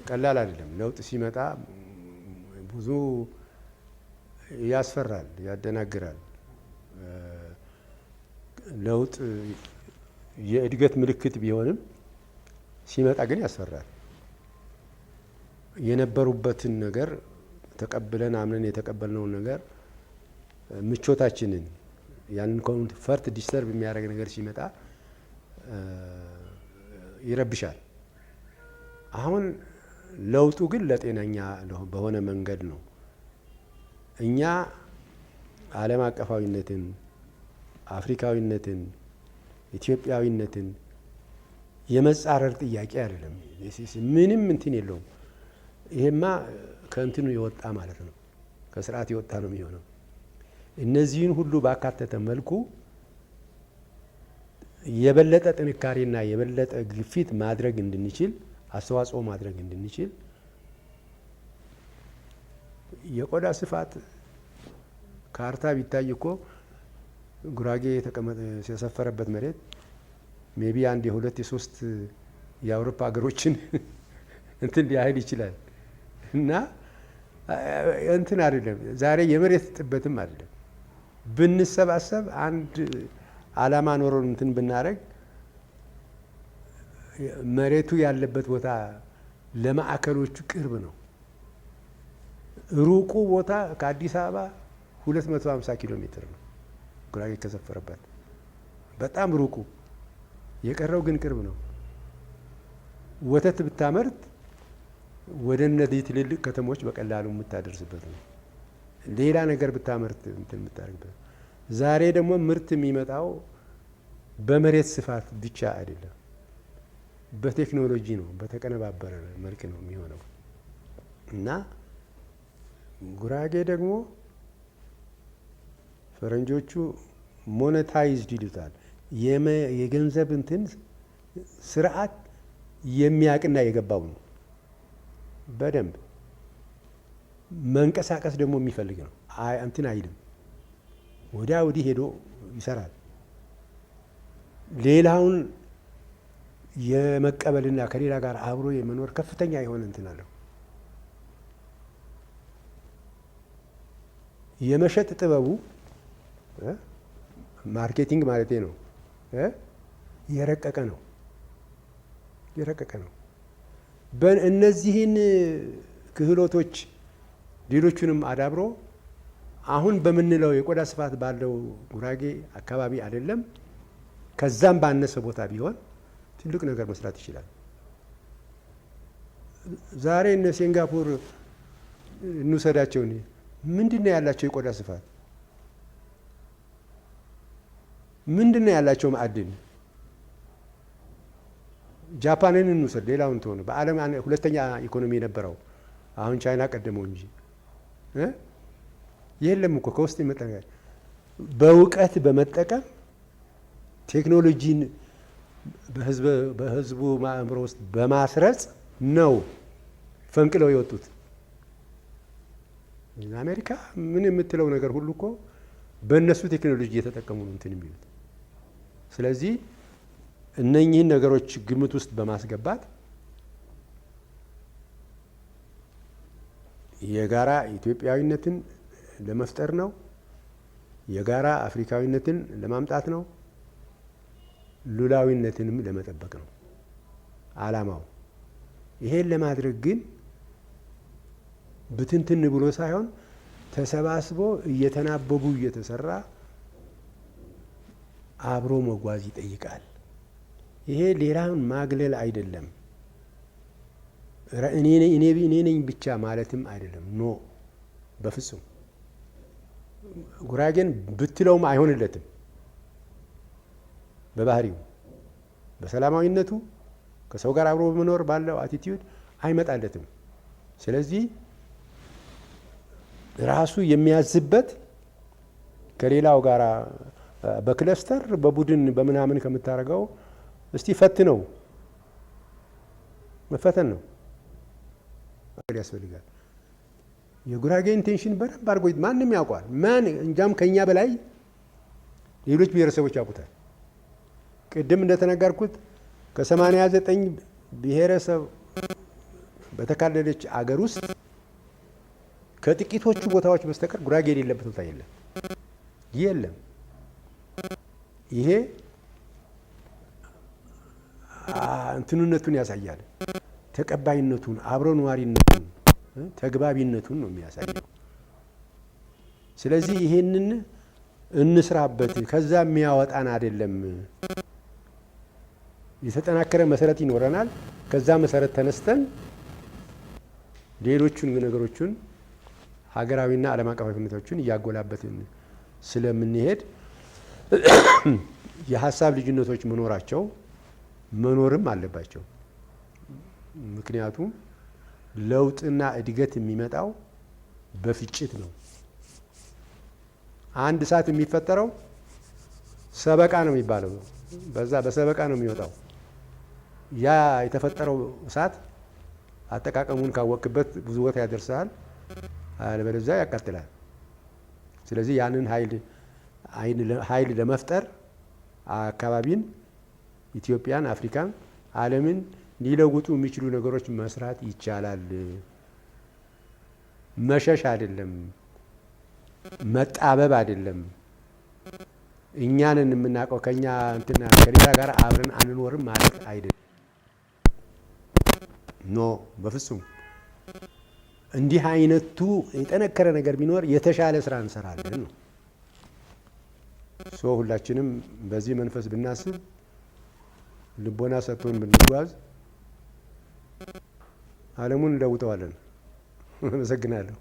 ቀላል አይደለም። ለውጥ ሲመጣ ብዙ ያስፈራል፣ ያደናግራል። ለውጥ የእድገት ምልክት ቢሆንም ሲመጣ ግን ያስፈራል። የነበሩበትን ነገር ተቀብለን አምነን የተቀበልነውን ነገር ምቾታችንን ያንን ኮንፈርት ዲስተርብ የሚያደርግ ነገር ሲመጣ ይረብሻል። አሁን ለውጡ ግን ለጤነኛ በሆነ መንገድ ነው። እኛ ዓለም አቀፋዊነትን፣ አፍሪካዊነትን፣ ኢትዮጵያዊነትን የመጻረር ጥያቄ አይደለም። ምንም እንትን የለውም። ይሄማ ከእንትኑ የወጣ ማለት ነው፣ ከስርዓት የወጣ ነው የሚሆነው። እነዚህን ሁሉ ባካተተ መልኩ የበለጠ ጥንካሬና የበለጠ ግፊት ማድረግ እንድንችል፣ አስተዋጽኦ ማድረግ እንድንችል የቆዳ ስፋት ካርታ ቢታይ እኮ ጉራጌ የሰፈረበት መሬት ሜቢ አንድ የሁለት የሶስት የአውሮፓ ሀገሮችን እንትን ሊያህል ይችላል። እና እንትን አይደለም ዛሬ የመሬት ጥበትም አይደለም። ብንሰባሰብ አንድ አላማ ኖሮን እንትን ብናደርግ መሬቱ ያለበት ቦታ ለማዕከሎቹ ቅርብ ነው። ሩቁ ቦታ ከአዲስ አበባ 250 ኪሎ ሜትር ነው ጉራጌ ከሰፈረበት፣ በጣም ሩቁ። የቀረው ግን ቅርብ ነው። ወተት ብታመርት ወደ እነዚህ ትልልቅ ከተሞች በቀላሉ የምታደርስበት ነው። ሌላ ነገር ብታመርት እንትን የምታደርግበት። ዛሬ ደግሞ ምርት የሚመጣው በመሬት ስፋት ብቻ አይደለም፣ በቴክኖሎጂ ነው፣ በተቀነባበረ መልክ ነው የሚሆነው። እና ጉራጌ ደግሞ ፈረንጆቹ ሞኔታይዝድ ይሉታል፣ የገንዘብ እንትን ስርዓት የሚያቅና የገባው ነው። በደንብ መንቀሳቀስ ደግሞ የሚፈልግ ነው። እንትን አይልም፣ ወዲያ ወዲህ ሄዶ ይሰራል። ሌላውን የመቀበልና ከሌላ ጋር አብሮ የመኖር ከፍተኛ የሆነ እንትን አለው። የመሸጥ ጥበቡ ማርኬቲንግ ማለቴ ነው የረቀቀ ነው። በእነዚህን ክህሎቶች ሌሎቹንም አዳብሮ አሁን በምንለው የቆዳ ስፋት ባለው ጉራጌ አካባቢ አይደለም ከዛም ባነሰ ቦታ ቢሆን ትልቅ ነገር መስራት ይችላል። ዛሬ እነ ሲንጋፖር እንውሰዳቸው፣ ምንድነው ያላቸው የቆዳ ስፋት? ምንድነው ያላቸው ማዕድን? ጃፓንን እንውሰድ፣ ሌላውን ተሆነ በዓለም ሁለተኛ ኢኮኖሚ የነበረው አሁን ቻይና ቀደመው እንጂ የለም እኮ ከውስጥ የመጣ በእውቀት በመጠቀም ቴክኖሎጂን በህዝቡ ማእምሮ ውስጥ በማስረጽ ነው ፈንቅለው የወጡት። አሜሪካ ምን የምትለው ነገር ሁሉ እኮ በእነሱ ቴክኖሎጂ እየተጠቀሙ ነው እንትን የሚሉት። ስለዚህ እነኚህን ነገሮች ግምት ውስጥ በማስገባት የጋራ ኢትዮጵያዊነትን ለመፍጠር ነው፣ የጋራ አፍሪካዊነትን ለማምጣት ነው፣ ሉላዊነትንም ለመጠበቅ ነው አላማው። ይሄን ለማድረግ ግን ብትንትን ብሎ ሳይሆን ተሰባስቦ እየተናበቡ እየተሰራ አብሮ መጓዝ ይጠይቃል። ይሄ ሌላውን ማግለል አይደለም፣ እኔ ነኝ ብቻ ማለትም አይደለም። ኖ በፍጹም ጉራጌን ብትለውም አይሆንለትም። በባህሪው በሰላማዊነቱ ከሰው ጋር አብሮ በመኖር ባለው አቲቲዩድ አይመጣለትም። ስለዚህ ራሱ የሚያዝበት ከሌላው ጋር በክለስተር በቡድን በምናምን ከምታደርገው እስቲ ፈትነው፣ መፈተን ነው ያስፈልጋል። የጉራጌ ኢንቴንሽን በደንብ አድርጎ ማንም ያውቋል። ማን እንጃም ከኛ በላይ ሌሎች ብሔረሰቦች ያውቁታል። ቅድም እንደተነገርኩት ከ89 ብሔረሰብ በተካለለች አገር ውስጥ ከጥቂቶቹ ቦታዎች በስተቀር ጉራጌ የሌለበት ቦታ የለም። ይሄ እንትኑነቱን ያሳያል። ተቀባይነቱን፣ አብሮ ነዋሪነቱን፣ ተግባቢነቱን ነው የሚያሳየው። ስለዚህ ይሄንን እንስራበት። ከዛ የሚያወጣን አይደለም። የተጠናከረ መሰረት ይኖረናል። ከዛ መሰረት ተነስተን ሌሎቹን ነገሮችን ሀገራዊና ዓለም አቀፋዊ ሁኔታዎችን እያጎላበትን ስለምንሄድ የሀሳብ ልዩነቶች መኖርም አለባቸው። ምክንያቱም ለውጥና እድገት የሚመጣው በፍጭት ነው። አንድ እሳት የሚፈጠረው ሰበቃ ነው የሚባለው። በዛ በሰበቃ ነው የሚወጣው። ያ የተፈጠረው እሳት አጠቃቀሙን ካወቅበት ብዙ ቦታ ያደርሳል፣ አለበለዚያ ያቃጥላል። ስለዚህ ያንን ኃይል ለመፍጠር አካባቢን፣ ኢትዮጵያን፣ አፍሪካን፣ ዓለምን ሊለውጡ የሚችሉ ነገሮች መስራት ይቻላል። መሸሽ አይደለም፣ መጣበብ አይደለም። እኛንን የምናውቀው ከኛ እንትና ከሌላ ጋር አብረን አንኖርም ማለት አይደለም። ኖ በፍጹም። እንዲህ አይነቱ የጠነከረ ነገር ቢኖር የተሻለ ስራ እንሰራለን ነው። ሁላችንም በዚህ መንፈስ ብናስብ፣ ልቦና ሰጥቶን ብንጓዝ ዓለሙን እንለውጠዋለን። አመሰግናለሁ።